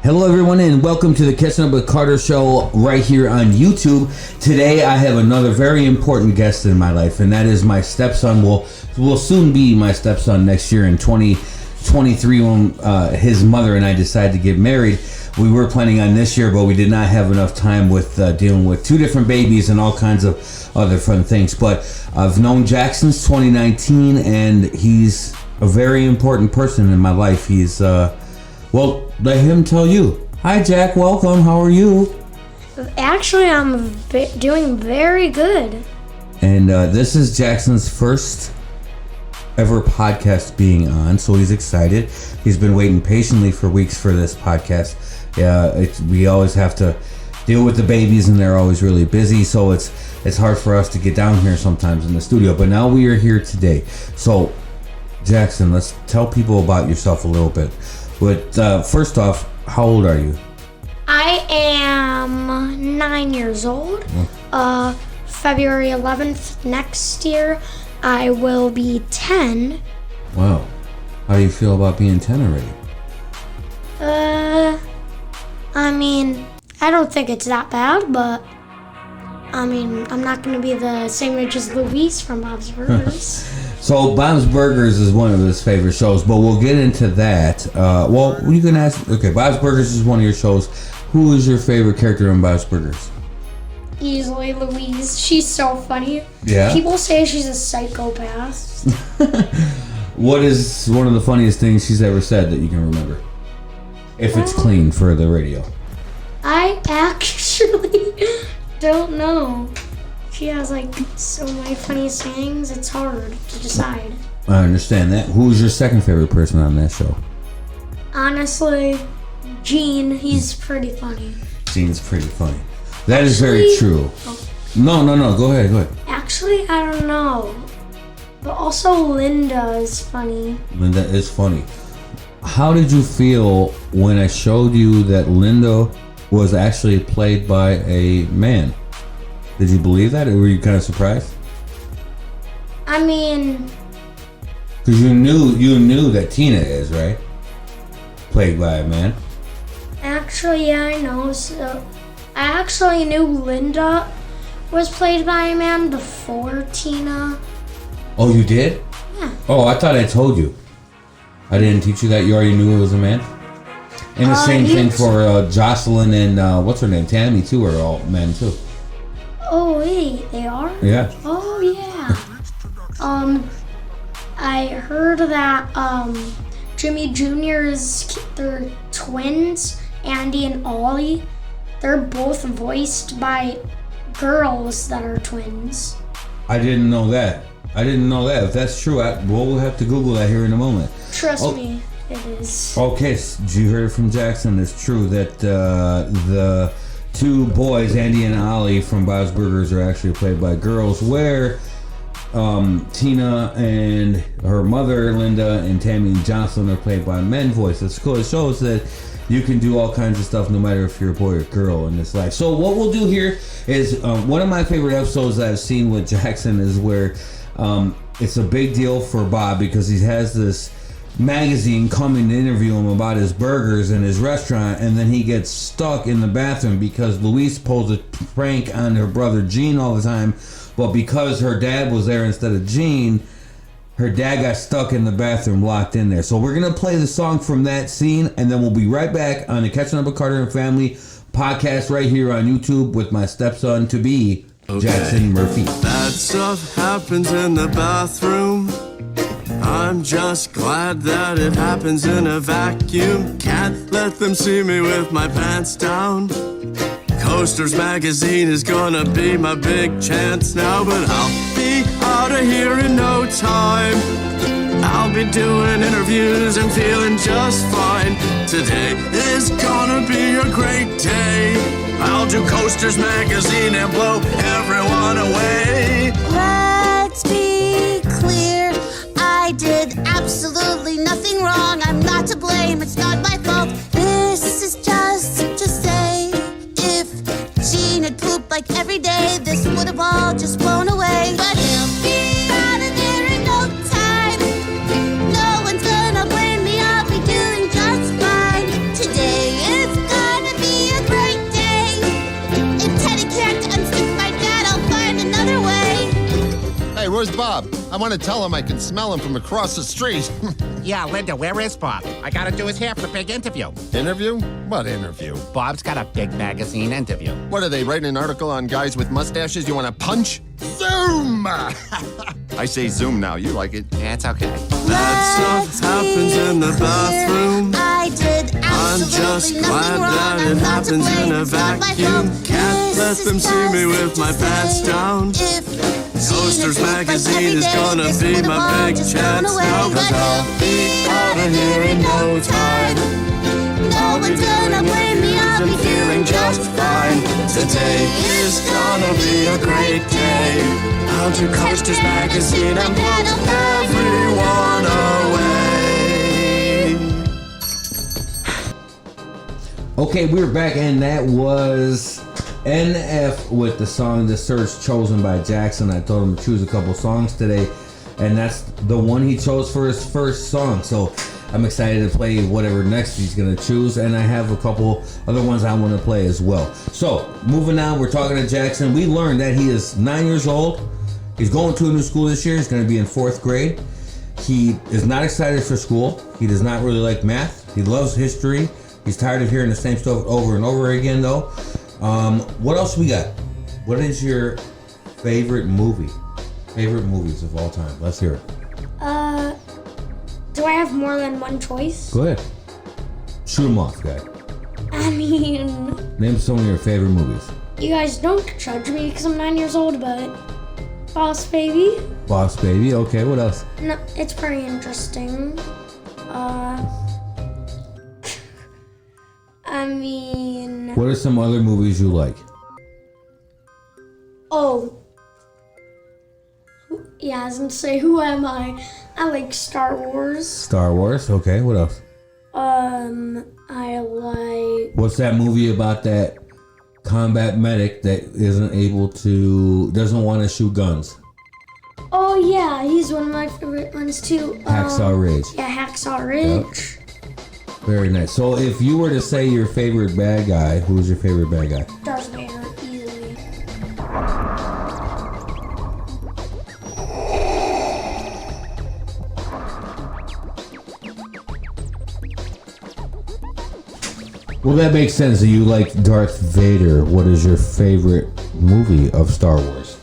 Hello everyone and welcome to the Catchin Up with Carter show right here on YouTube. Today I have another very important guest in my life, and that is my stepson. Will soon be my stepson next year in 2023 when his mother and I decided to get married. We were planning on this year, but we did not have enough time with dealing with two different babies and all kinds of other fun things. But I've known Jack since 2019, and he's a very important person in my life. He's well, let him tell you. Hi, Jack. Welcome. How are you? Actually, I'm doing very good. And this is Jackson's first ever podcast being on, so he's excited. He's been waiting patiently for weeks for this podcast. We always have to deal with the babies, and they're always really busy, so it's hard for us to get down here sometimes in the studio. But now we are here today. So, Jackson, let's tell people about yourself a little bit. But first off, how old are you? I am 9 years old. February 11th next year, I will be 10. Wow. How do you feel about being 10 already? I mean, I don't think it's that bad, but I mean, I'm not going to be the same age as Luis from Bob's Burgers. So Bob's Burgers is one of his favorite shows, but we'll get into that. Well, you can ask. Okay, Bob's Burgers is one of your shows. Who is your favorite character in Bob's Burgers? Easily Louise. She's so funny. Yeah. People say she's a psychopath. What is one of the funniest things she's ever said that you can remember? If it's clean for the radio. I actually don't know. She has like so many funny sayings, it's hard to decide. I understand that. Who's your second favorite person on that show? Honestly, Gene, he's pretty funny. Gene's pretty funny. That is very true. No, go ahead. Actually, I don't know. But also Linda is funny. Linda is funny. How did you feel when I showed you that Linda was actually played by a man? Did you believe that, or were you kind of surprised? I mean, because you knew that Tina is, right? Played by a man. Actually, yeah, I know. So I actually knew Linda was played by a man before Tina. Oh, you did? Yeah. Oh, I thought I told you. I didn't teach you that. You already knew it was a man. And the same thing for Jocelyn and what's her name, Tammy too, are all men too. Oh wait, they are? Yeah. Oh yeah. I heard that Jimmy Jr.'s they're twins, Andy and Ollie. They're both voiced by girls that are twins. I didn't know that. If that's true, we'll have to Google that here in a moment. Trust me, it is. Okay, so you heard it from Jackson. It's true that the two boys, Andy and Ollie from Bob's Burgers, are actually played by girls, where Tina and her mother, Linda, and Tammy and Jocelyn are played by men voices. Cool. It shows that you can do all kinds of stuff no matter if you're a boy or girl in this life. So what we'll do here is one of my favorite episodes that I've seen with Jackson is where it's a big deal for Bob because he has this magazine coming to interview him about his burgers and his restaurant, and then he gets stuck in the bathroom because Louise pulls a prank on her brother Gene all the time, but because her dad was there instead of Gene, her dad got stuck in the bathroom, locked in there. So we're gonna play the song from that scene, and then we'll be right back on the Catchin Up with Carter and Family podcast right here on YouTube with my stepson to be, Jackson Murphy. Bad stuff happens in the bathroom. I'm just glad that it happens in a vacuum. Can't let them see me with my pants down. Coasters magazine is gonna be my big chance now, but I'll be out of here in no time. I'll be doing interviews and feeling just fine. Today is gonna be a great day. I'll do Coasters magazine and blow everyone away. Let's be clear, I did absolutely nothing wrong. I'm not to blame, it's not my fault. This is just to say, if Gene had pooped like every day, this would have all just blown away. But he'll be out of there in no time. No one's gonna blame me, I'll be doing just Where's Bob? I want to tell him I can smell him from across the street. Yeah, Linda, where is Bob? I gotta do his hair for the big interview. Interview? What interview? Bob's got a big magazine interview. What are they, writing an article on guys with mustaches you want to punch? Zoom! I say Zoom now. You like it? Yeah, it's okay. Bad stuff happens in the bathroom. I did I'm just absolutely glad nothing wrong. that I'm it not to happens blame. in a It's not my vacuum. fault. Can't let This them is see me just with my to pants say down. if Toasters Jesus magazine is every day, gonna this be would my have all big just chance gone away. now, 'cause But I'll be out of here in no time. no one's gonna blame me. I'll be feeling just fine. Today is gonna be a great day. I'll do Coasters magazine and blow everyone away. Okay, we're back, and that was NF with the song The Search, chosen by Jackson. I told him to choose a couple songs today, and that's the one he chose for his first song. So I'm excited to play whatever next he's going to choose, and I have a couple other ones I want to play as well. So moving on, we're talking to Jackson. We learned that he is 9 years old. He's going to a new school this year. He's going to be in 4th grade. He is not excited for school. He does not really like math. He loves history. He's tired of hearing the same stuff over and over again, though. What else we got? What is your favorite movie? Favorite movies of all time? Let's hear it. Do I have more than one choice? Go ahead. Shoot 'em off, guy. I mean, Name some of your favorite movies. you guys don't judge me because I'm 9 years old, but Boss Baby. Boss Baby. Okay, what else? No, it's pretty interesting. I mean, What are some other movies you like? oh, yeah, I was gonna say, who am I? I like Star Wars. Star Wars. Okay, what else? I like, What's that movie about that combat medic that doesn't want to shoot guns? oh yeah, he's one of my favorite ones too. Hacksaw Ridge. Yeah, Hacksaw Ridge. Very nice. So if you were to say your favorite bad guy, who's your favorite bad guy? Darth Vader, easily. Well, that makes sense. You like Darth Vader. What is your favorite movie of Star Wars?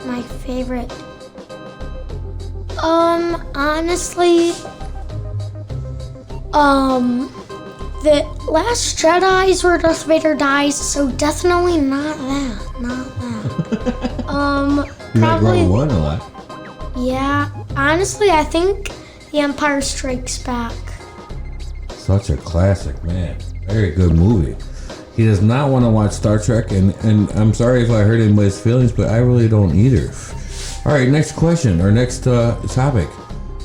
My favorite. Honestly, the Last Jedi is where Darth Vader dies, so definitely not that. Not that. You like Probably. Rogue One a lot. Yeah. Honestly, I think The Empire Strikes Back. Such a classic, man. Very good movie. He does not want to watch Star Trek, and I'm sorry if I hurt anybody's feelings, but I really don't either. All right, next question, or next topic.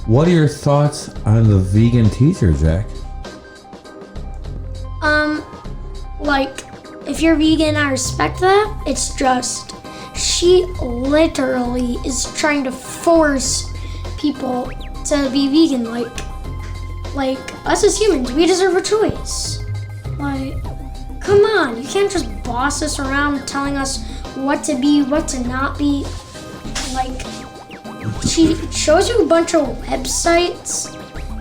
What are your thoughts on the vegan teacher, Jack? Like, if you're vegan, I respect that. It's just, she literally is trying to force people to be vegan. Like us as humans, we deserve a choice. Like, come on, you can't just boss us around telling us what to be, what to not be. Like, she shows you a bunch of websites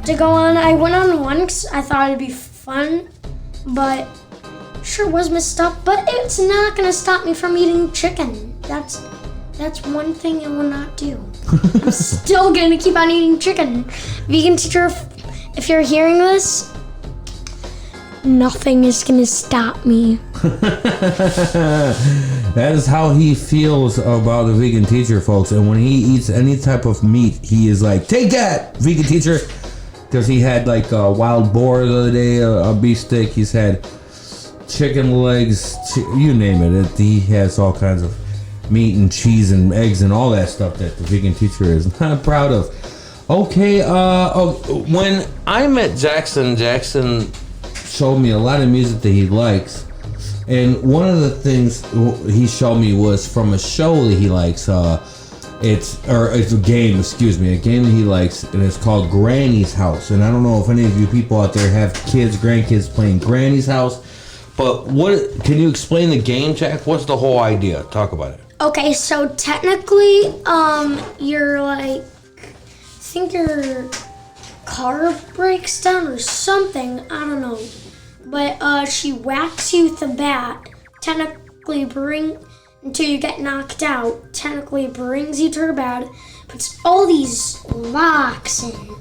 to go on. I went on one 'cause I thought it'd be fun, but sure was messed up. But it's not gonna stop me from eating chicken. That's one thing it will not do. I'm still gonna keep on eating chicken. Vegan teacher, if you're hearing this, nothing is gonna stop me. That is how he feels about the vegan teacher, folks. And when he eats any type of meat, he is like, take that, vegan teacher. Because he had like a wild boar the other day, a beef steak. He's had chicken legs, you name it. He has all kinds of meat and cheese and eggs and all that stuff that the vegan teacher is not proud of. Okay, when I met Jackson showed me a lot of music that he likes. And one of the things he showed me was from a show that he likes. It's a game that he likes, and it's called Granny's House. And I don't know if any of you people out there have grandkids playing Granny's House. But can you explain the game, Jack? What's the whole idea? Talk about it. Okay, so technically, you're like, I think your car breaks down or something. I don't know. But she whacks you with a bat. Technically until you get knocked out. Technically brings you to her bed. Puts all these locks and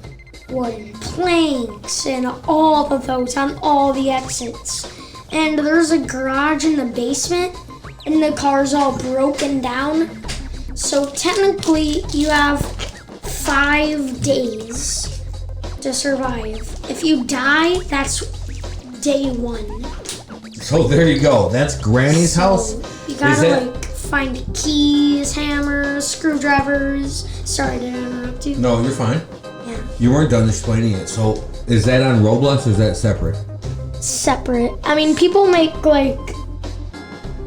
wooden planks and all of those on all the exits. And there's a garage in the basement. And the car's all broken down. So technically you have 5 days to survive. If you die, that's day 1. So there you go. That's Granny's house? You gotta find keys, hammers, screwdrivers. Sorry to interrupt you. No, you're fine. Yeah. You weren't done explaining it. So is that on Roblox or is that separate? Separate. I mean, people make like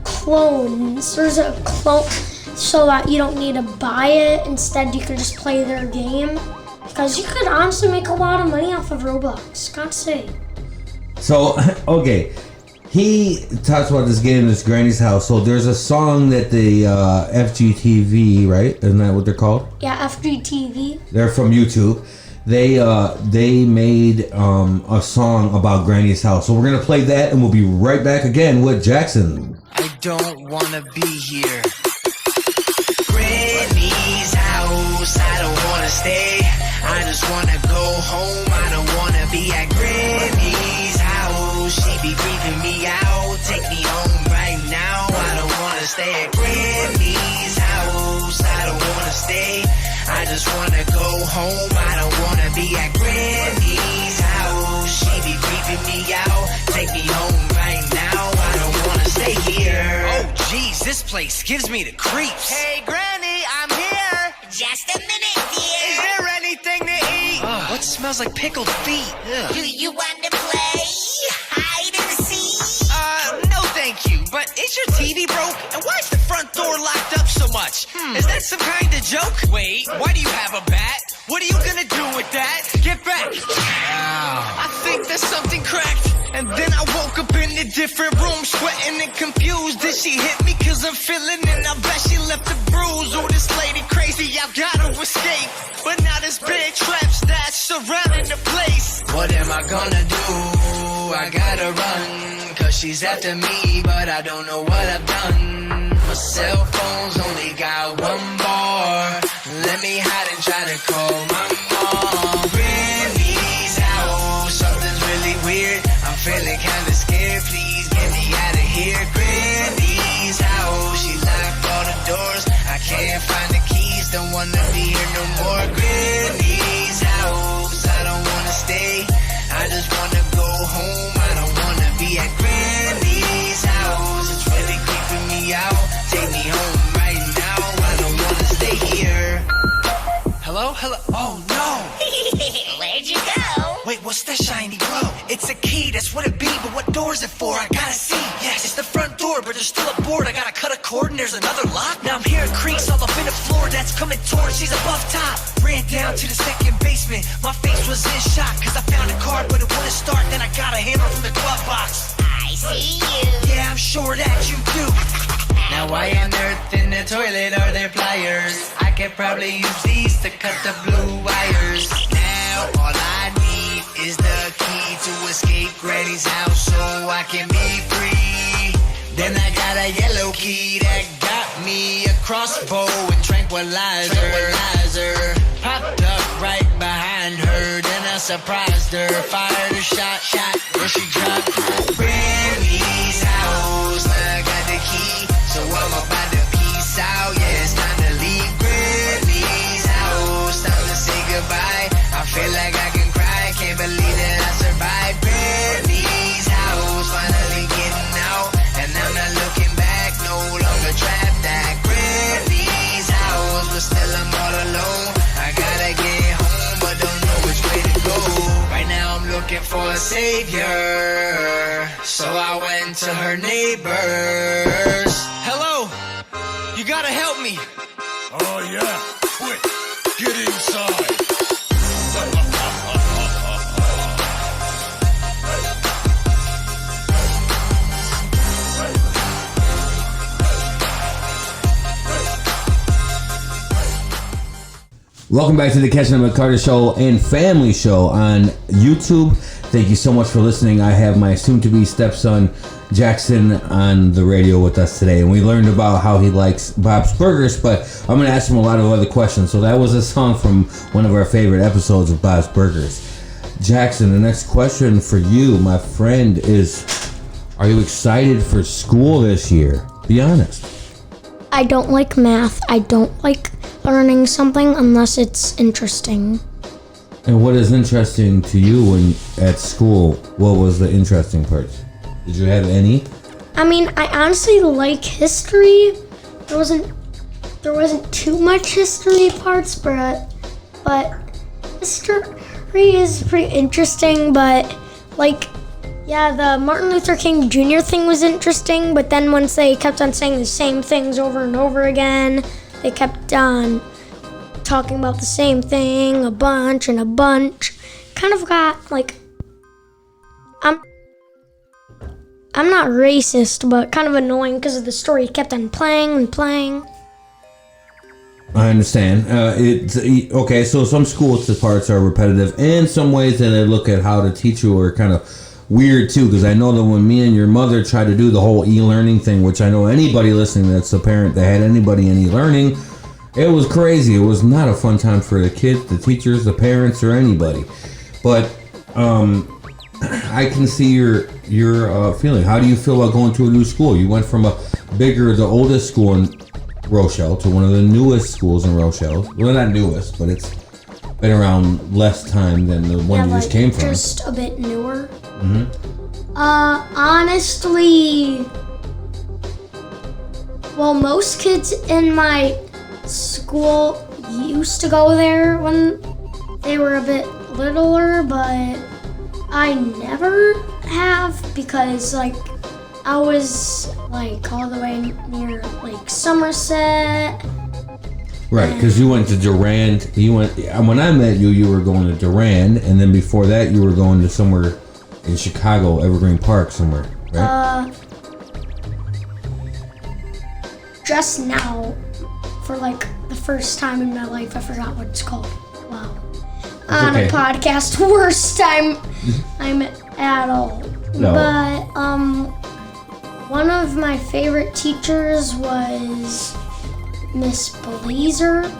clones. There's a clone so that you don't need to buy it. Instead, you can just play their game. Because you could honestly make a lot of money off of Roblox. Can't say. So, okay. He talks about this game, this Granny's house. So there's a song that the FGTV, right? Isn't that what they're called? Yeah, FGTV. They're from YouTube. They made a song about Granny's house. So we're gonna play that, and we'll be right back again with Jackson. I don't wanna be here. Granny's house, I don't wanna stay. I just wanna go home. I don't wanna be at Granny's house. She be creeping me out. Take me home right now. I don't wanna stay at Granny's house. I don't wanna stay. I just wanna go home. I don't wanna be at Granny's house. She be creeping me out. Take me home right now. I don't wanna stay here. Oh, geez, this place gives me the creeps. Hey, Granny, I'm here. Just a minute, dear. Is there anything to eat? What smells like pickled feet? Ugh. Do you want to play hide and seek? No thank you, but is your TV broke? And why is the front door locked up so much? Is that some kind of joke? Wait, why do you have a bat? What are you gonna do with that? Get back! Ow. I think there's something cracked. And then I woke up in a different room, sweating and confused. Did she hit me cause I'm feeling it? I bet she left a bruise. Oh, this lady crazy, I gotta escape. But now there's big traps that's surrounding the place. What am I gonna do? I gotta run, cause she's after me, but I don't know what I've done. My cell phone's only got 1 bar. Let me hide and try to call my mom. Granny's house, something's really weird. I'm feeling kinda scared, please get me out of here. Granny's house, she locked all the doors. I can't find the keys, don't wanna be here no more. Granny's house, I don't wanna stay. I just wanna go home, I don't wanna be at Granny's house. It's really creeping me out, take me home right now. I don't wanna stay here. Hello? Oh no! Where'd you go? Wait, what's that shiny glow? It's a key, that's what it be, but what door's it for? I gotta see. Yes, it's the front door, but there's still a board. I gotta cut a cord and there's another lock. Now I'm hearing creaks all up in the floor that's coming towards. She's above top. Ran down to the second basement. My face was in shock, cause I found a card, but it wouldn't start. Then I got a hammer from the glove box. I see you. Yeah, I'm sure that you do. Now why on earth in the toilet are there pliers? I could probably use these to cut the blue wires. Now all I need is the key to escape Granny's house so I can be free. Then I got a yellow key that got me a crossbow and tranquilizer. Popped up right behind her, then I surprised her. Fired a shot, where she dropped. Granny's house, I got the key, so I'm about to peace out. Yeah, it's time to leave Granny's house. Time to say goodbye. I feel like I can cry, can't believe that I survived Granny's house. Finally getting out, and I'm not looking back. No longer trapped at Granny's house, but still I'm all alone. I gotta get home, but don't know which way to go. Right now I'm looking for a savior, so I went to her neighbors. Hello, you gotta help me. Oh yeah, quick, get inside. Welcome back to the Catchin Up with Carter show and family show on YouTube. Thank you so much for listening. I have my soon-to-be stepson, Jackson, on the radio with us today. And we learned about how he likes Bob's Burgers, but I'm going to ask him a lot of other questions. So that was a song from one of our favorite episodes of Bob's Burgers. Jackson, the next question for you, my friend, is, are you excited for school this year? Be honest. I don't like math. I don't like learning something unless it's interesting. And what is interesting to you when at school? What was the interesting part? Did you have any? I mean, I honestly like history. There wasn't too much history parts, but history is pretty interesting. But yeah, the Martin Luther King Jr. thing was interesting. But then once they kept on saying the same things over and over again, they kept on talking about the same thing a bunch. Kind of got I'm not racist, but kind of annoying because of the story kept on playing and playing. I understand. Okay, so some school parts are repetitive, and some ways that I look at how to teach you are kind of weird too, because I know that when me and your mother tried to do the whole e-learning thing, which I know anybody listening that's a parent that had anybody in e-learning, it was crazy. It was not a fun time for the kids, the teachers, the parents, or anybody. But I can see your feeling. How do you feel about going to a new school? You went from the oldest school in Rochelle to one of the newest schools in Rochelle. Well, not newest, but it's been around less time than the one you just came from. Just a bit newer. Mm-hmm. Honestly, well, most kids in my school used to go there when they were a bit littler, but I never have because I was all the way near Somerset. Right, because you went to Durand. When I met you, you were going to Durand, and then before that, you were going to somewhere in Chicago, Evergreen Park, somewhere, right? Just now, for the first time in my life, I forgot what it's called. Wow. On a podcast, worst time I'm at all. No. But one of my favorite teachers was Miss Blazer.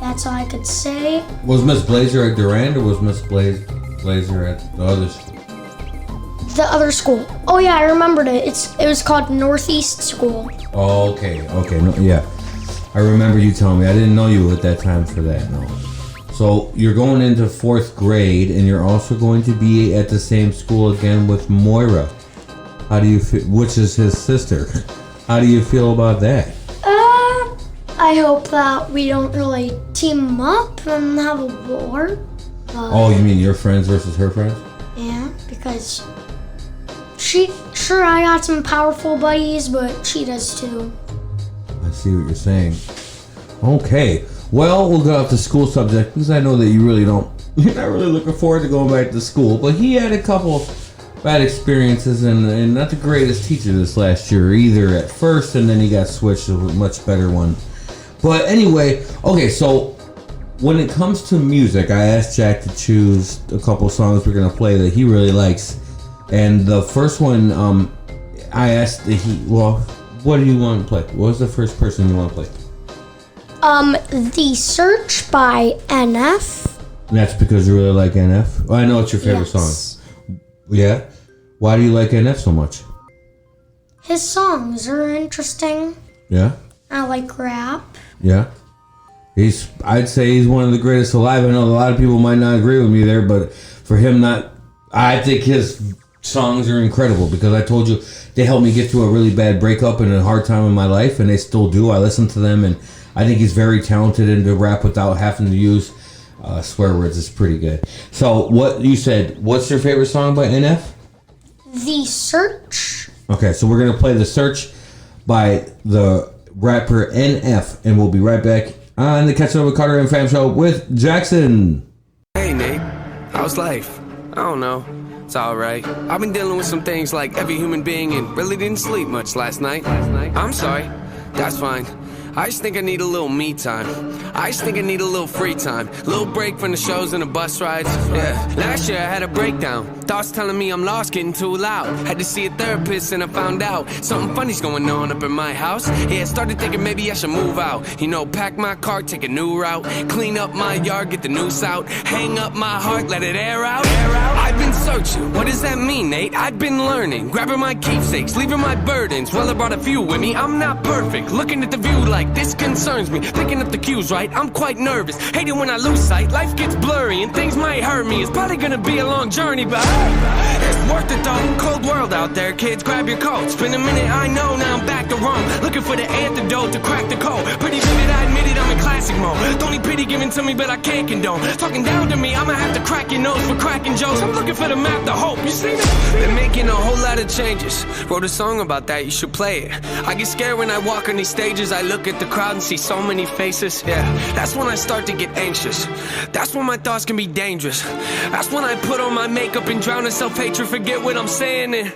That's all I could say. Was Miss Blazer at Durand, or was Miss Blazer at the other school? The other school. Oh yeah, I remembered it. It was called Northeast School. Oh, okay. No, yeah. I remember you telling me. I didn't know you at that time for that, no. So you're going into 4th grade, and you're also going to be at the same school again with Moira. How do you feel? Which is his sister. How do you feel about that? I hope that we don't really team up and have a war. Oh, you mean your friends versus her friends? Yeah, because I got some powerful buddies, but she does too. I see what you're saying. Okay. Well, we'll go off the school subject because I know that you're not really looking forward to going back to school. But he had a couple bad experiences and not the greatest teacher this last year either at first, and then he got switched to a much better one. But anyway, okay, so when it comes to music, I asked Jack to choose a couple songs we're going to play that he really likes. And the first one, I asked what do you want to play? What was the first person you want to play? The Search by NF. That's because you really like NF? Oh, I know it's your favorite song. Yeah? Why do you like NF so much? His songs are interesting. Yeah? I like rap. Yeah? I'd say he's one of the greatest alive. I know a lot of people might not agree with me there, but for him I think his songs are incredible because I told you they helped me get through a really bad breakup and a hard time in my life, and they still do. I listen to them, and I think he's very talented and to rap without having to use swear words is pretty good. So what you said, what's your favorite song by NF? The Search. Okay, so we're going to play The Search by the rapper NF, and we'll be right back on the Catchin Up with Carter and Fam show with Jackson. Hey Nate, how's life? I don't know. It's alright. I've been dealing with some things like every human being and really didn't sleep much last night. I'm sorry. That's fine. I just think I need a little me time. I just think I need a little free time. Little break from the shows and the bus rides. Yeah. Last year I had a breakdown. Thoughts telling me I'm lost, getting too loud. Had to see a therapist and I found out something funny's going on up in my house. Yeah, started thinking maybe I should move out. You know, pack my car, take a new route. Clean up my yard, get the noose out. Hang up my heart, let it air out. I've been searching, what does that mean, Nate? I've been learning, grabbing my keepsakes, leaving my burdens. Well, I brought a few with me, I'm not perfect. Looking at the view like this concerns me. Picking up the cues right, I'm quite nervous. Hate it when I lose sight, life gets blurry and things might hurt me. It's probably gonna be a long journey, but it's worth it though. Cold world out there, kids, grab your coats. Been a minute, I know, now I'm back to Rome. Looking for the antidote to crack the code. Pretty vivid, I admit it, I'm in classic mode. Don't need pity given to me, but I can't condone. Talking down to me, I'ma have to crack your nose for cracking jokes. I'm looking for the map, the hope, you see that? Been making a whole lot of changes. Wrote a song about that, you should play it. I get scared when I walk on these stages. I look at the crowd and see so many faces. Yeah, that's when I start to get anxious. That's when my thoughts can be dangerous. That's when I put on my makeup and drown in self-hatred. Forget what I'm saying and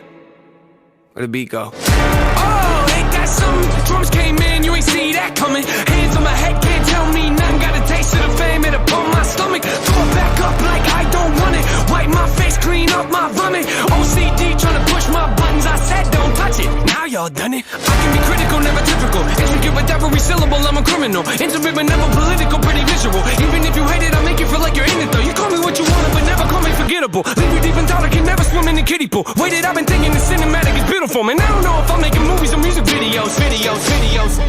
where the beat go? Oh, ain't that something? Drums came in, you ain't see that coming. Hands on my head, can't tell me nothing. Got a taste of the fame, it upon my stomach. Throw it back up like I don't want it. Wipe my face, clean up my vomit. OCD trying to push my buttons. I said don't touch it, now y'all done it. I can be critical, never typical. Intricate with every syllable, I'm a criminal. Intimate but never political, pretty visual. Even if you hate it, I'll make you feel like you're in it though. You call me what you want, but never call me forgettable. Leave you deep in thought, I can never swim in the kiddie pool. Waited, I've been thinking the cinematic is beautiful. Man, I don't know if I'm making movies or music videos.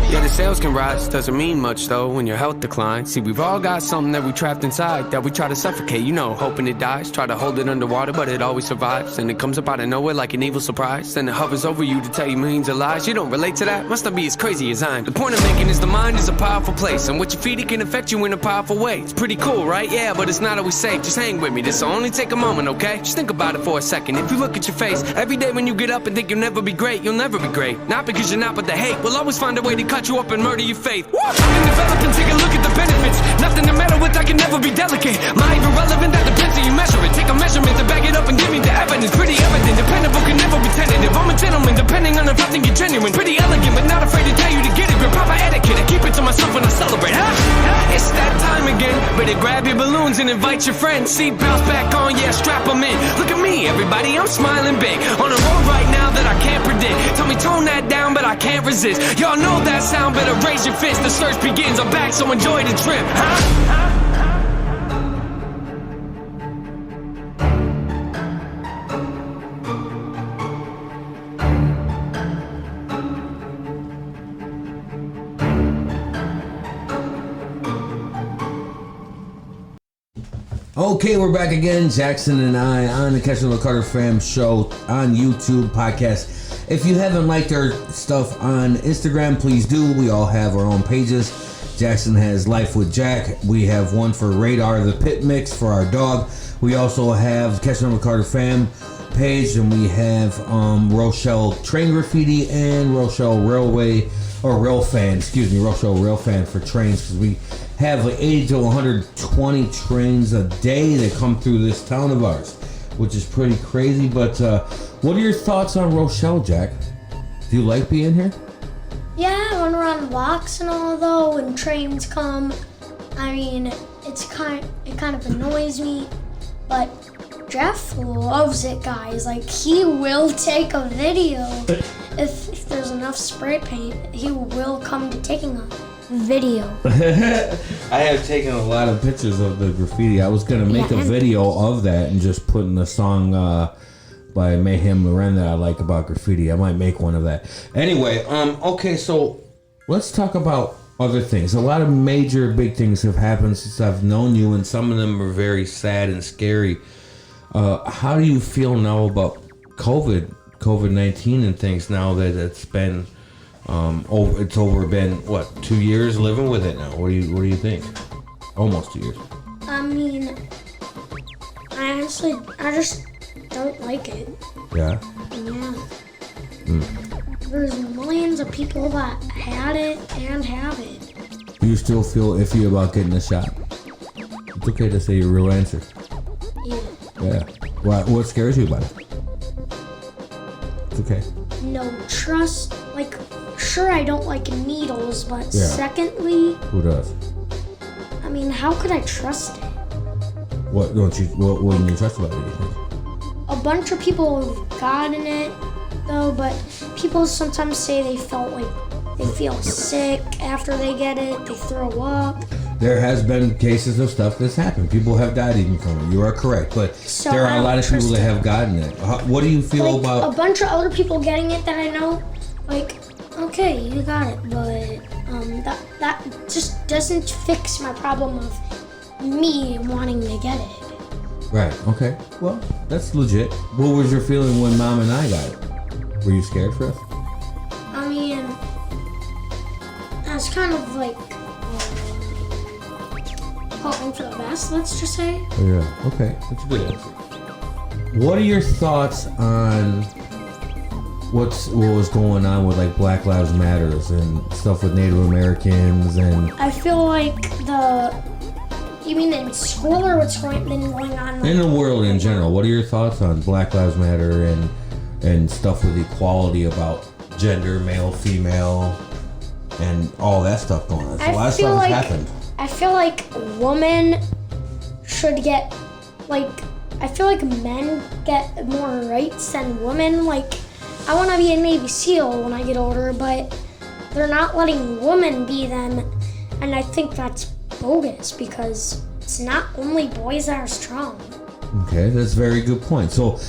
Yeah, the sales can rise, doesn't mean much though when your health declines. See, we've all got something that we trapped inside that we try to suffocate, you know, hoping it dies. Try to hold it underwater, but it always survives. And it comes up out of nowhere like an evil surprise. Then it hovers over you to tell you millions of lies. You don't relate to that? Must not be as crazy as I'm. The point I'm making is the mind is a powerful place, and what you feed it can affect you in a powerful way. It's pretty cool, right? Yeah, but it's not always safe. Just hang with me, this'll only take a moment, okay? Just think about it for a second. If you look at your face every day when you get up and think you'll never be great, you'll never be great. Not because you're not, but the hate will always find a way to cut you up and murder your faith. I've been developing, take a look at the benefits. Nothing to meddle with, I can never be delicate. Mind even relevant, that depends on you measure it. Take a measurement to back it up and give me the evidence. Pretty evident, dependable, can never be tentative. I'm a gentleman, depending on if I think you're genuine. Pretty elegant, but not afraid to tell you to get it. Grip proper etiquette, I keep it to myself when I celebrate. It's that time again. Better grab your balloons and invite your friends. Seat belts back on, yeah, strap them in. Look at me, everybody, I'm smiling big. On a road right now that I can't predict. Tell me tone that down, but I can't resist. Y'all know that sound, better raise your fist. The search begins, I'm back, so enjoy the trip. Okay, we're back again, Jackson and I, on the Catchin Up Carter Fam show on YouTube podcast. If you haven't liked our stuff on Instagram, please do. We all have our own pages. Jackson has Life with Jack. We have one for Radar the Pit Mix for our dog. We also have Catchin Up Carter Fam page, and we have Rochelle Train Graffiti and Rochelle Railway, or Rail Fan, Rochelle Rail Fan for trains, because we have like 80 to 120 trains a day that come through this town of ours, which is pretty crazy. But what are your thoughts on Rochelle, Jack? Do you like being here? Yeah, I run around blocks and all though, when trains come. I mean, it kind of annoys me, but Jeff loves it, guys. Like, he will take a video if there's enough spray paint. He will come to taking a video. I have taken a lot of pictures of the graffiti. I was gonna make a video of that and just put in the song by Mayhem Loren that I like about graffiti. I might make one of that. Anyway, okay, so let's talk about other things. A lot of major big things have happened since I've known you, and some of them are very sad and scary. How do you feel now about COVID-19 and things now that it's been been what, 2 years living with it now? What do you think? Almost 2 years. I mean, I just don't like it. Yeah? Yeah. There's millions of people that had it and have it. Do you still feel iffy about getting a shot? It's okay to say your real answer. Yeah. Yeah. What scares you about it? It's okay. No trust, like sure I don't like needles, but Yeah. secondly, Who does? I mean, how could I trust it? What wouldn't you trust about it, you think? A bunch of people have gotten it, though, but people sometimes say they feel sick after they get it, they throw up. There has been cases of stuff that's happened. People have died even from it. You are correct, but So there I are a don't lot of people trust that it. have gotten it. What do you feel Like, about? a bunch of other people getting it that I know, like, okay, you got it, but that just doesn't fix my problem of me wanting to get it. Right. Okay. Well, that's legit. What was your feeling when Mom and I got it? Were you scared for us? I mean, that's kind of like hoping for the best, let's just say. Oh, yeah. Okay. That's a good answer. What are your thoughts on what was going on with like Black Lives Matters and stuff with Native Americans and I feel like you mean in school or what's been going on? in the world in general? What are your thoughts on Black Lives Matter and stuff with equality about gender, male, female, and all that stuff going on? So a lot of stuff has happened. I feel like women should get, like, I feel like men get more rights than women. Like, I want to be a Navy SEAL when I get older, but they're not letting women be them, and I think that's bogus because it's not only boys that are strong. Okay, that's a very good point. So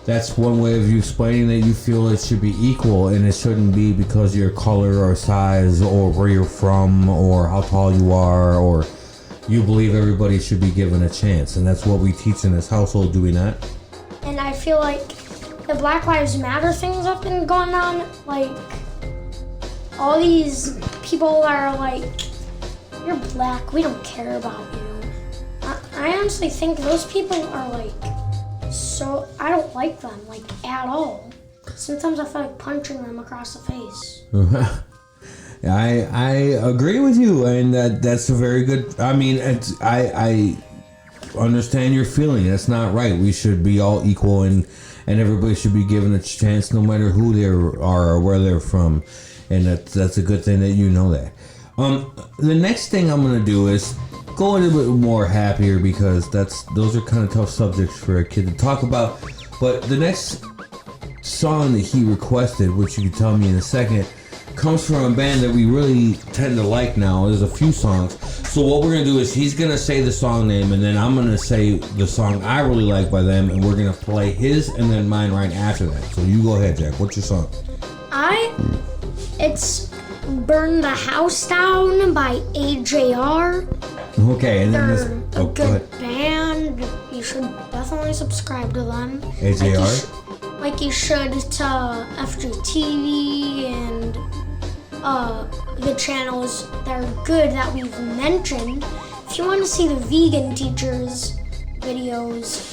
that's one way of you explaining that you feel it should be equal and it shouldn't be because of your color or size or where you're from or how tall you are, or you believe everybody should be given a chance, and that's what we teach in this household, do we not? And I feel like the Black Lives Matter things have been going on, like, all these people are like, you're black, we don't care about you. I honestly think those people are like, so, I don't like them, like, at all. Sometimes I feel like punching them across the face. I agree with you, and that's a very good. I mean, I understand your feeling. That's not right. We should be all equal, and everybody should be given a chance, no matter who they are or where they're from. And that's a good thing that you know that. The next thing I'm gonna do is go a little bit more happier, because those are kind of tough subjects for a kid to talk about. But the next song that he requested, which you can tell me in a second, comes from a band that we really tend to like now. There's a few songs. So what we're going to do is he's going to say the song name, and then I'm going to say the song I really like by them, and we're going to play his and then mine right after that. So you go ahead, Jack. What's your song? It's Burn the House Down by AJR. Okay, and then They're this... a Oh, go good ahead. band. You should definitely subscribe to them. AJR? Like you should to FGTV and the channels that are good that we've mentioned. If you want to see the vegan teachers videos,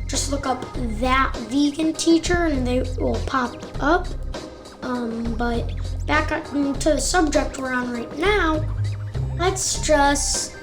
just look up That Vegan Teacher and they will pop up. But back to the subject we're on right now, let's just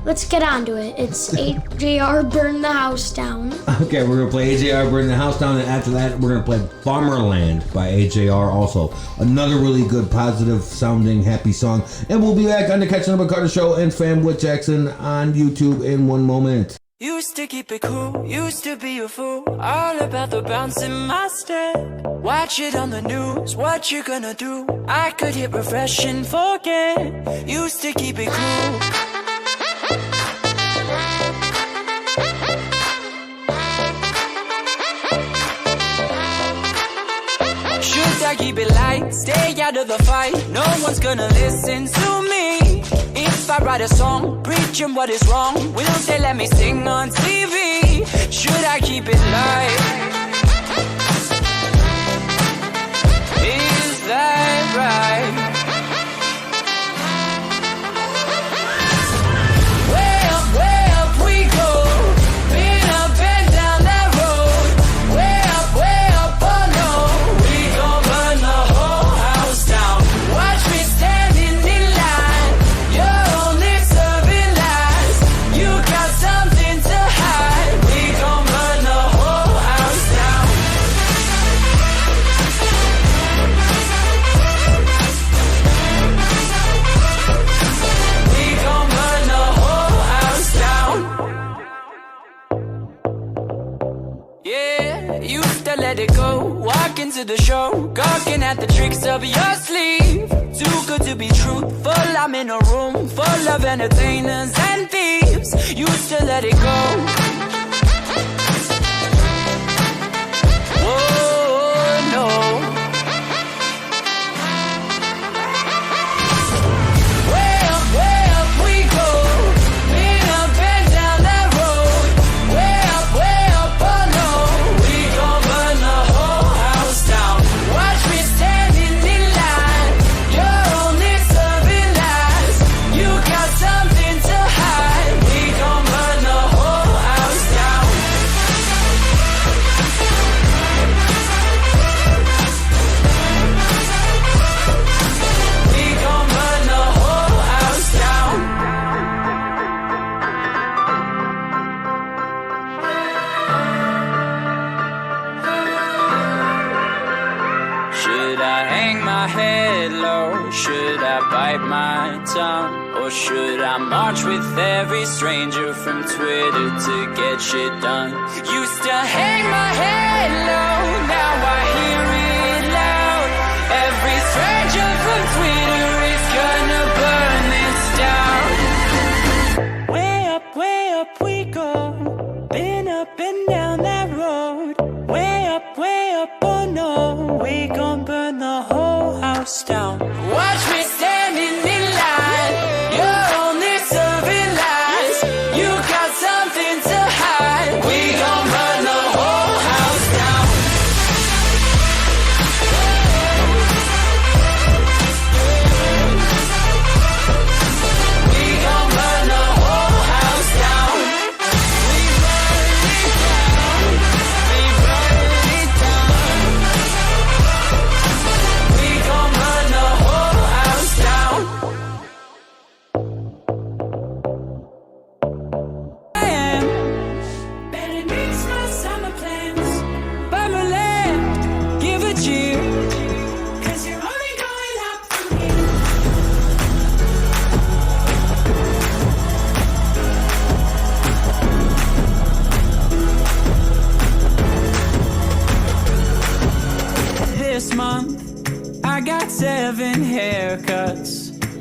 let's get on to it. It's AJR Burn the House Down. Okay, we're gonna play AJR Burn the House Down, and after that we're gonna play Farmerland by AJR also. Another really good, positive sounding, happy song. And we'll be back on the Catchin Up Carter Show and Fam with Jackson on YouTube in one moment. Used to keep it cool, used to be a fool, all about the bounce in my step. Watch it on the news, what you gonna do? I could hit refresh and forget. Used to keep it cool. Should I keep it light, stay out of the fight? No one's gonna listen to me. If I write a song, preaching what is wrong, will they let me sing on TV? Should I keep it light? Is that right? Way up we go. Been up and down that road. Way up, oh no. We gon' burn the whole house down. Watch me standing in line. You're only serving lies. You got something to hide. We gon' burn the whole house Used to let it go, walk into the show, gawking at the tricks of your sleeve. Too good to be truthful, I'm in a room full of entertainers and thieves. Used to let it go. Whoa, no. Way up we go. Been up and down that road. Way up, oh no. We gon' burn the whole house down. Watch me standing in line. You're only serving lies. You got something to hide. We gon' burn the whole house down. We gon' burn the whole house down. Should I hang my head low? Should I bite my tongue? Or should I march with every stranger from Twitter to get shit done? Used to hang my head low, now I hear it loud. Every stranger from Twitter is gonna burn this down. Way up we go. Been up and down that road. Way up, oh no. We gon' burn the whole house down. Watch me standing in line. You're only serving lies. You got something to hide. We gon' burn the whole house down. We gon' burn the whole house down. We burn it down. We burn it down. We gon' burn the whole house down. I am better meets my summer plans. Bubbling, give a cheer. 'Cause you're only going up from here. This month I got 7 haircuts,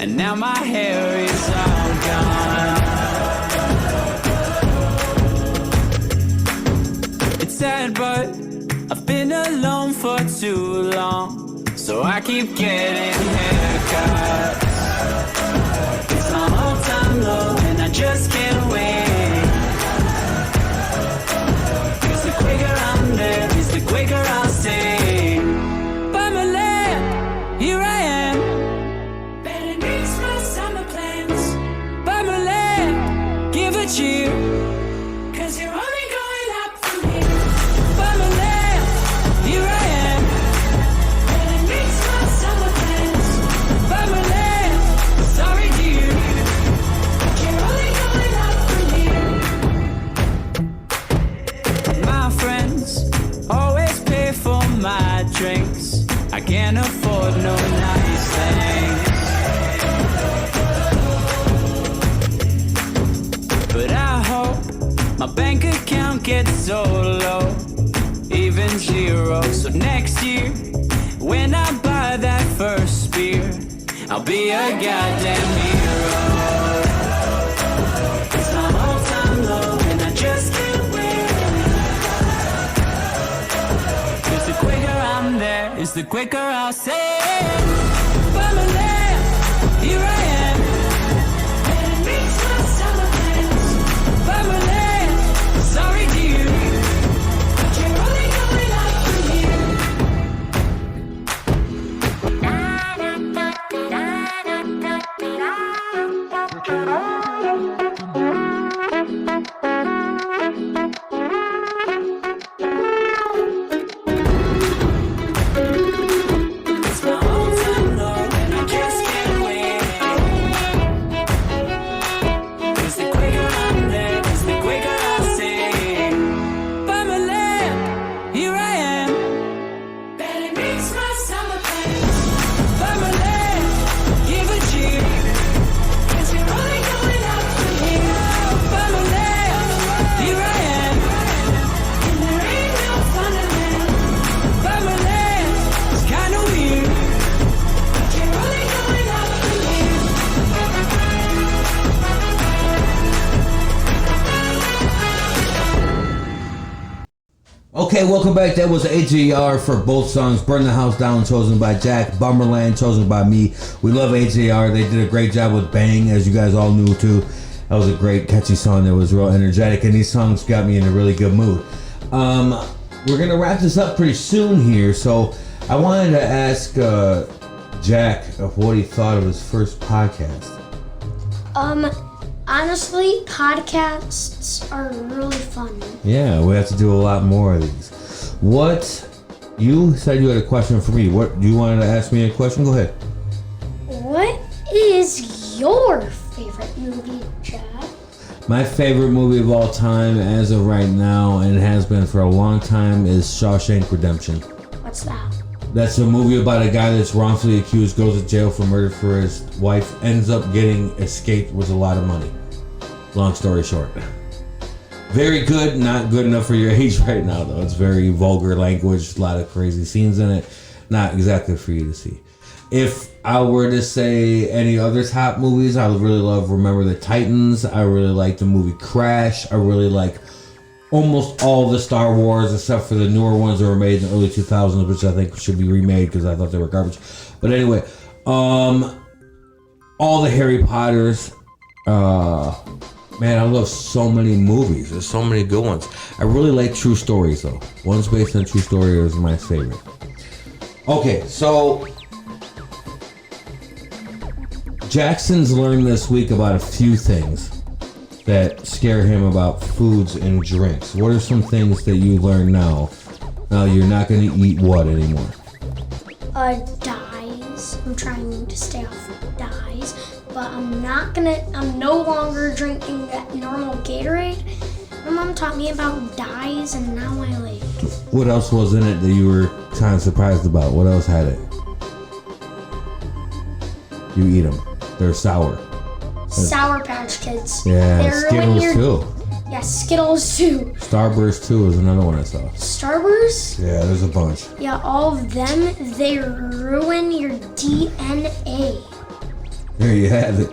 and now my hair is all gone. It's sad, but I've been alone for too long, so I keep getting haircuts. It's my all-time low, and I just can't wait. 'Cause the quicker I'm there, is the quicker I'll stay. By my lamp, here I am. Better meets my summer plans. By my lamp, give a cheer. 'Cause you're only going up from here. By my lamp, here I am. Better meets my summer plans. By my lamp, sorry dear. You're only going up from here. My friends always pay for my drinks. I can't afford no nice things. But I hope my bank account gets so low, even zero. So next year, when I buy that first beer, I'll be a goddamn hero. It's my all-time low, and I just can't wait. 'Cause the quicker I'm there, is the quicker I'll say. By my lamp, here I am. And it meets my summer plans. By my lamp, sorry dear, but you're only going up from here. It's my all-time Okay, welcome back. That was AJR for both songs. Burn the House Down, chosen by Jack. Bummerland, chosen by me. We love AJR. They did a great job with Bang, as you guys all knew too. That was a great, catchy song that was real energetic, and these songs got me in a really good mood. We're going to wrap this up pretty soon here, so I wanted to ask Jack of what he thought of his first podcast. Honestly, podcasts are really fun. Yeah, we have to do a lot more of these. You said you had a question for me. What, you wanted to ask me a question? Go ahead. What is your favorite movie, Jack? My favorite movie of all time, as of right now, and has been for a long time, is Shawshank Redemption. What's that? That's a movie about a guy that's wrongfully accused, goes to jail for murder for his wife, ends up getting escaped with a lot of money. Long story short. Very good, not good enough for your age right now, though. It's very vulgar language, a lot of crazy scenes in it. Not exactly for you to see. If I were to say any other top movies, I would really love Remember the Titans. I really like the movie Crash. I really like almost all the Star Wars, except for the newer ones that were made in the early 2000s, which I think should be remade because I thought they were garbage. But anyway, all the Harry Potters. Man, I love so many movies. There's so many good ones. I really like true stories, though. Ones based on true story is my favorite. Okay, so Jackson's learned this week about a few things that scare him about foods and drinks. What are some things that you learn now? Now you're not going to eat what anymore? Dyes. I'm trying to stay off of dyes. But I'm no longer drinking that normal Gatorade. My mom taught me about dyes, and now I like. What else was in it that you were kind of surprised about? What else had it? You eat them. They're sour. Sour Patch Kids. Yeah, Skittles too. Yeah, Skittles too. Starburst too is another one I saw. Starburst? Yeah, there's a bunch. Yeah, all of them, they ruin your DNA. There you have it.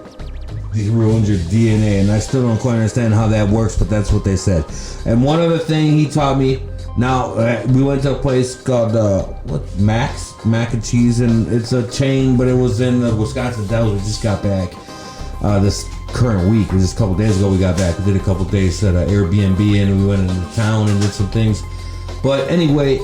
It ruins your DNA, and I still don't quite understand how that works, but that's what they said. And one other thing he taught me, now we went to a place called Mac and Cheese, and it's a chain, but it was in the Wisconsin Dells. We just got back this current week. It was just a couple days ago we got back. We did a couple days at Airbnb, and we went into town and did some things. But anyway,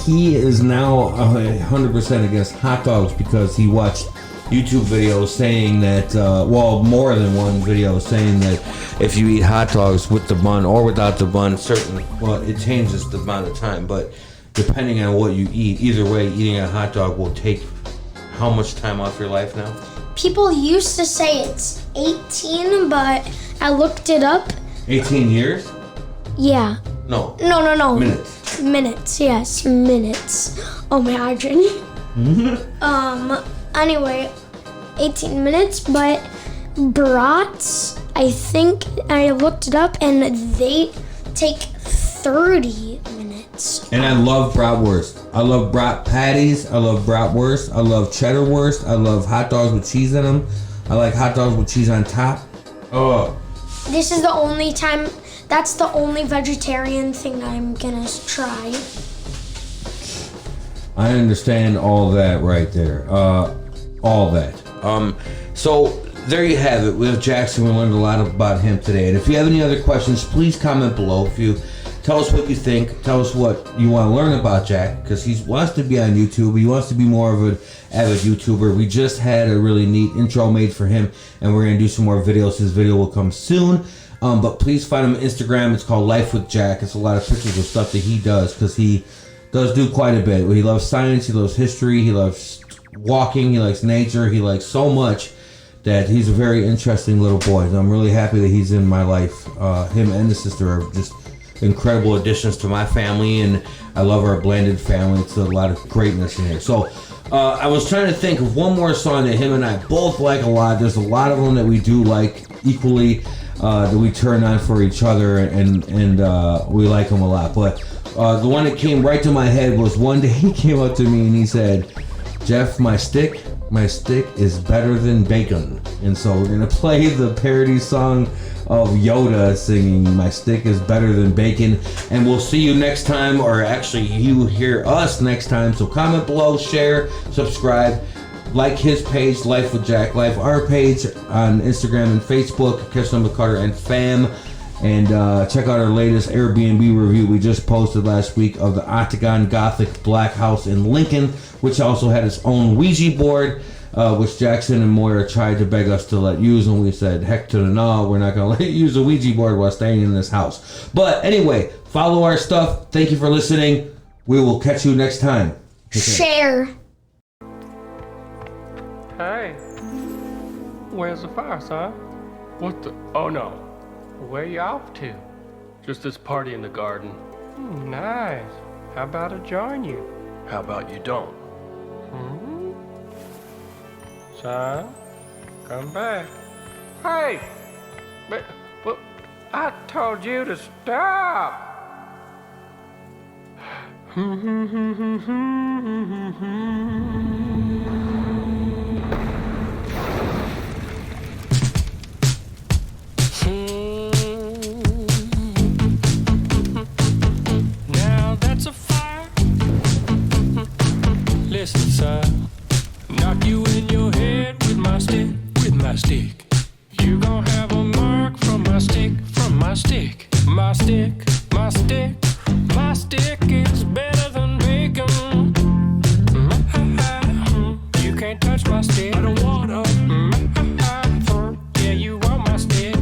he is now 100% against hot dogs because he watched YouTube videos saying that, more than one video saying that if you eat hot dogs with the bun or without the bun, it changes the amount of time, but depending on what you eat, either way, eating a hot dog will take how much time off your life now? People used to say it's 18, but I looked it up. 18 years? Yeah. No. No. Minutes. Minutes, yes, minutes. Imagine. Anyway, 18 minutes, but brats, I think I looked it up, and they take 30 minutes. And I love bratwurst. I love brat patties. I love bratwurst. I love cheddar wurst. I love hot dogs with cheese in them. I like hot dogs with cheese on top. Oh. This is the only time, that's the only vegetarian thing I'm gonna try. I understand all that right there. All that. So there you have it. With Jackson, we learned a lot about him today. And if you have any other questions, please comment below. If you tell us what you think, tell us what you want to learn about Jack, because he wants to be on YouTube. He wants to be more of an avid YouTuber. We just had a really neat intro made for him, and we're gonna do some more videos. His video will come soon. But please find him on Instagram. It's called Life with Jack. It's a lot of pictures of stuff that he does, because he does do quite a bit. He loves science, he loves history, he loves walking, he likes nature, he likes so much that he's a very interesting little boy. And I'm really happy that he's in my life. Him and his sister are just incredible additions to my family, and I love our blended family. It's a lot of greatness in here. So I was trying to think of one more song that him and I both like a lot. There's a lot of them that we do like equally, that we turn on for each other, and we like them a lot. But the one that came right to my head was one day he came up to me and he said, "Jeff, my stick is better than bacon." And so we're gonna play the parody song of Yoda singing "My stick is better than bacon." And we'll see you next time, or actually you hear us next time. So comment below, share, subscribe, like his page, Life with Jack Life, our page on Instagram and Facebook, Catchin Up with Carter and Fam. And check out our latest Airbnb review we just posted last week of the Octagon Gothic Black House in Lincoln, which also had its own Ouija board, which Jackson and Moira tried to beg us to let use, and we said, heck to the no, we're not going to let you use a Ouija board while staying in this house. But anyway, follow our stuff. Thank you for listening. We will catch you next time. Share. Hey, where's the fire, son? What the? Oh no. Where you off to? Just this party in the garden. Nice. How about I join you? How about you don't? Son, come back. Hey! But I told you to stop! Now that's a fire. Listen, son. Knock you in your head with my stick, with my stick. You gon' have a mark from my stick, from my stick. My stick, my stick, my stick is better than bacon. You can't touch my stick. I don't wanna. Yeah, you want my stick.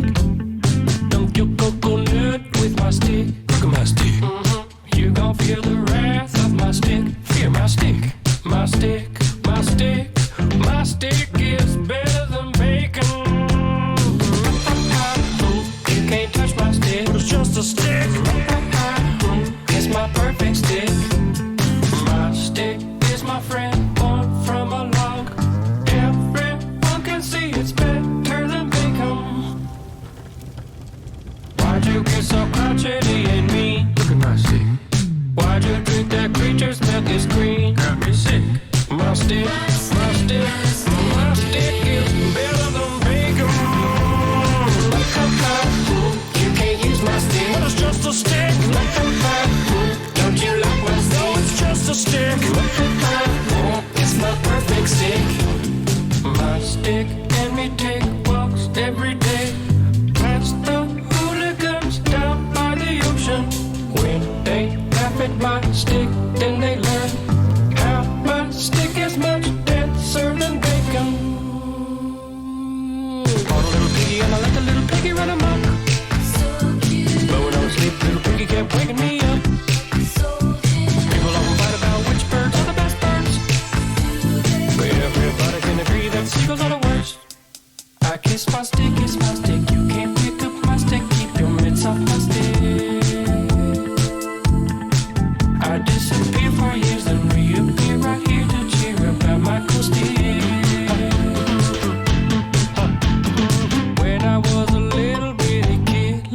Dump your coconut with my stick. Look at my stick. You gon' feel the wrath of my stick. Fear my stick, my stick, my stick. My stick is better than bacon. You can't touch my stick. It's just a stick. It's my perfect stick. My stick is my friend, born from a log. Everyone can see it's better than bacon. Why'd you get so crotchety and mean? Look at my stick. Why'd you drink that creature's milk is green? Got me sick. My stick, my stick, my stick is better than bacon. You can't use my stick, but it's just a stick. Don't you like my stick? No, it's just a stick. It's my perfect stick. My stick and me take walks every day. Past the hooligans down by the ocean. When they laugh at my stick, then they learn how my stick is much denser than bacon. Bought a little piggy and I let the little piggy run amok. But when I was asleep, little piggy kept waking me up. People often fight about which birds are the best birds, but everybody can agree that seagulls are the worst. I kiss my stick, you can't pick up my stick. Keep your mitts off my stick. I disappear for years, then reappear right here to cheer about my cool stick. When I was a little bitty kid,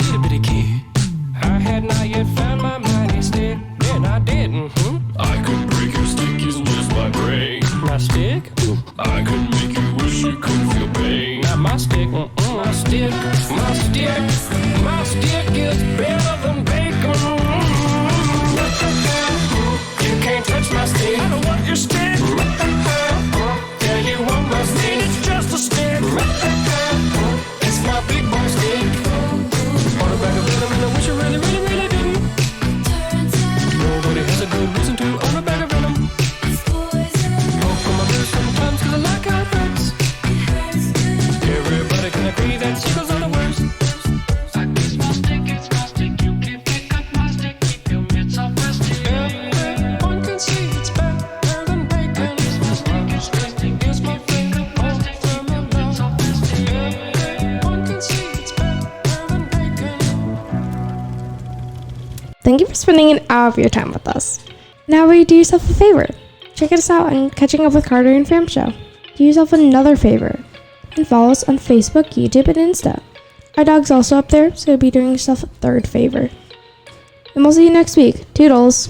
I had not yet found my mighty stick. Then I did, I could break your stick using just my brain. My stick? I could make you wish you could feel pain. Not my stick, my stick, my stick, my stick is better than bacon. You can't touch my stick. I don't want your stick. Yeah, you want my stick. It's just a stick. It's my big boy stick. On a bag of venom and I wish you really, really, really didn't. Nobody has a good reason to own a bag of venom. Go for my beer sometimes cause I like how it hurts. Everybody can agree that seagulls are the worst. I kiss my stick, it's my stick. You can't pick up my stick. Keep your mitts off my stick. Everyone can see it's better than bacon. My stick is my finger, all from a love. Everyone can see it's better than bacon. Thank you for spending an hour of your time with us. Now will you do yourself a favor? Check us out on Catching Up with Carter and Fam Show. Do yourself another favor and follow us on Facebook, YouTube, and Insta. Our dog's also up there, so you'll be doing yourself a third favor. And we'll see you next week. Toodles!